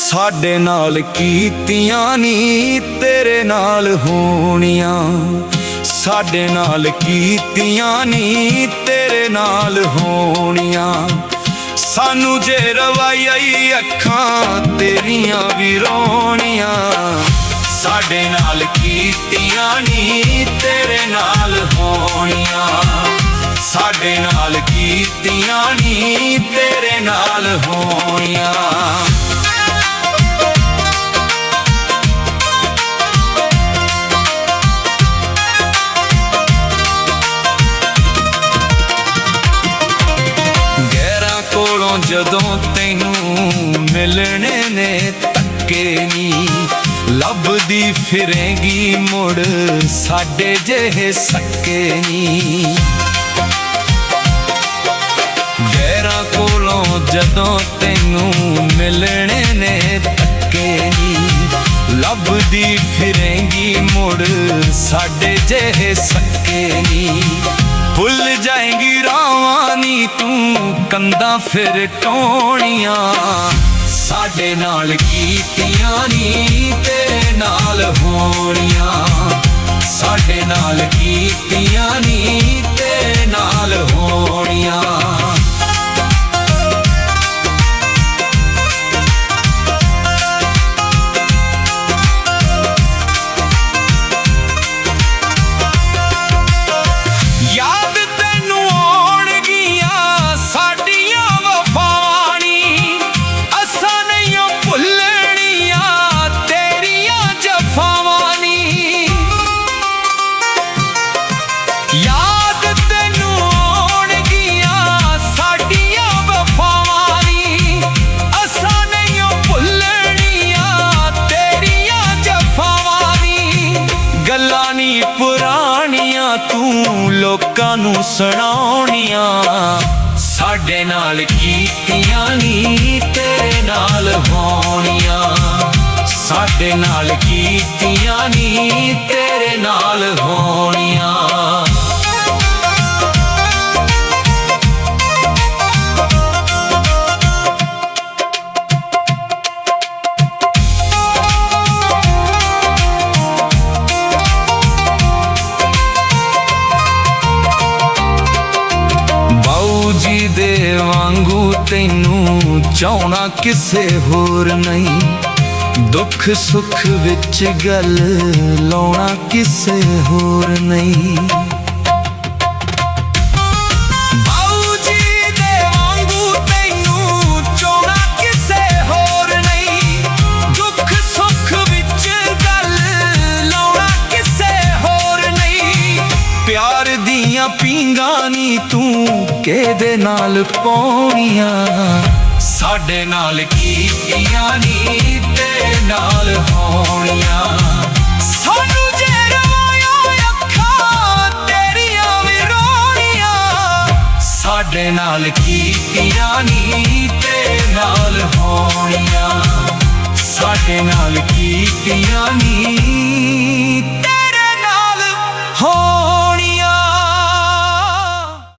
ਸਾਡੇ ਨਾਲ ਕੀਤੀਆਂ ਨੀ ਤੇਰੇ ਨਾਲ ਹੋਣੀਆਂ। ਸਾਡੇ ਨਾਲ ਕੀਤੀਆਂ ਨੀ ਤੇਰੇ ਨਾਲ ਹੋਣੀਆਂ। ਸਾਨੂੰ ਜੇ ਰਵਾਈ ਅੱਖਾਂ ਤੇਰੀਆਂ ਵੀ ਰੋਣੀਆਂ। ਸਾਡੇ ਨਾਲ ਕੀਤੀਆਂ ਨੀ ਤੇਰੇ ਨਾਲ ਹੋਣੀਆਂ। ਸਾਡੇ ਨਾਲ ਕੀਤੀਆਂ ਨੀ ਤੇਰੇ ਨਾਲ ਹੋਣੀਆਂ। ਗੈਰਾਂ ਕੋਲੋਂ ਜਦੋਂ ਤੈਨੂੰ ਮਿਲਣੇ ਨੇ ਧੱਕੇ ਨੀ, ਲੱਭਦੀ ਫਿਰੇਂਗੀ ਮੁੜ ਸਾਡੇ ਜਿਹੇ ਸੱਕੇ ਨੀ। ਗੈਰਾਂ ਕੋਲੋਂ ਜਦੋਂ ਤੈਨੂੰ ਮਿਲਣੇ ਨੇ ਧੱਕੇ ਨੀ, ਲੱਭਦੀ ਫਿਰੇਂਗੀ ਮੁੜ ਸਾਡੇ ਜਿਹੇ ਸੱਕੇ ਨੀ। ਭੁੱਲ ਜਾਏਂਗੀ ਰਾਵਾਂ ਨੀ ਤੂੰ ਕੰਧਾਂ ਫਿਰ ਟੋਣੀਆਂ। ਸਾਡੇ ਨਾਲ ਕੀਤੀਆਂ ਨੀ ਤੇਰੇ ਨਾਲ ਹੋਣੀਆਂ। ਸਾਡੇ ਨਾਲ ਕੀਤੀਆਂ ਨੀ ਤੇਰੇ ਨਾਲ ਹੋਣੀਆਂ। ਗੱਲਾਂ ਨੀ ਪੁਰਾਣੀਆਂ ਤੂੰ ਲੋਕਾਂ ਨੂੰ ਸੁਣਾਉਣੀਆਂ। ਸਾਡੇ ਨਾਲ ਕੀਤੀਆਂ ਨੀ ਤੇਰੇ ਨਾਲ ਹੋਣੀਆਂ। ਸਾਡੇ ਨਾਲ ਕੀਤੀਆਂ ਨੀ ਤੇਰੇ ਨਾਲ ਹੋਣੀਆਂ। ਜੀ ਦੇ ਵਾਂਗੂ ਤੈਨੂੰ ਚਾਹੁਣਾ ਕਿਸੇ ਹੋਰ ਨਹੀਂ। ਦੁੱਖ ਸੁੱਖ ਵਿੱਚ ਗੱਲ ਲਾਉਣਾ ਕਿਸੇ ਹੋਰ ਨਹੀਂ। ਬਾਊ ਜੀ ਦੇ ਵਾਂਗੂ ਤੈਨੂੰ ਚਾਹੁਣਾ ਕਿਸੇ ਹੋਰ ਨਹੀਂ। ਦੁੱਖ ਸੁੱਖ ਵਿੱਚ ਗੱਲ ਲਾਉਣਾ ਕਿਸੇ ਹੋਰ ਨਹੀਂ। ਪਿਆਰ ਦੀਆਂ ਪੀਂਘਾਂ ਨੀ ਤੂੰ ਕਿਹਦੇ ਨਾਲ ਪਾਉਣੀਆਂ। ਸਾਡੇ ਨਾਲ ਕੀਤੀਆਂ ਨੀ ਤੇਰੇ ਨਾਲ ਹੋਣੀਆਂ। ਸਾਨੂੰ ਜੇ ਰਵਾਇਆ ਅੱਖਾਂ ਤੇਰੀਆਂ ਵੀ ਰੋਣੀਆਂ। ਸਾਡੇ ਨਾਲ ਕੀਤੀਆਂ ਨੀ ਤੇਰੇ ਨਾਲ ਹੋਣੀਆਂ। ਸਾਡੇ ਨਾਲ ਕੀਤੀਆਂ ਨੀ ਤੇਰੇ ਨਾਲ ਹੋਣੀਆਂ।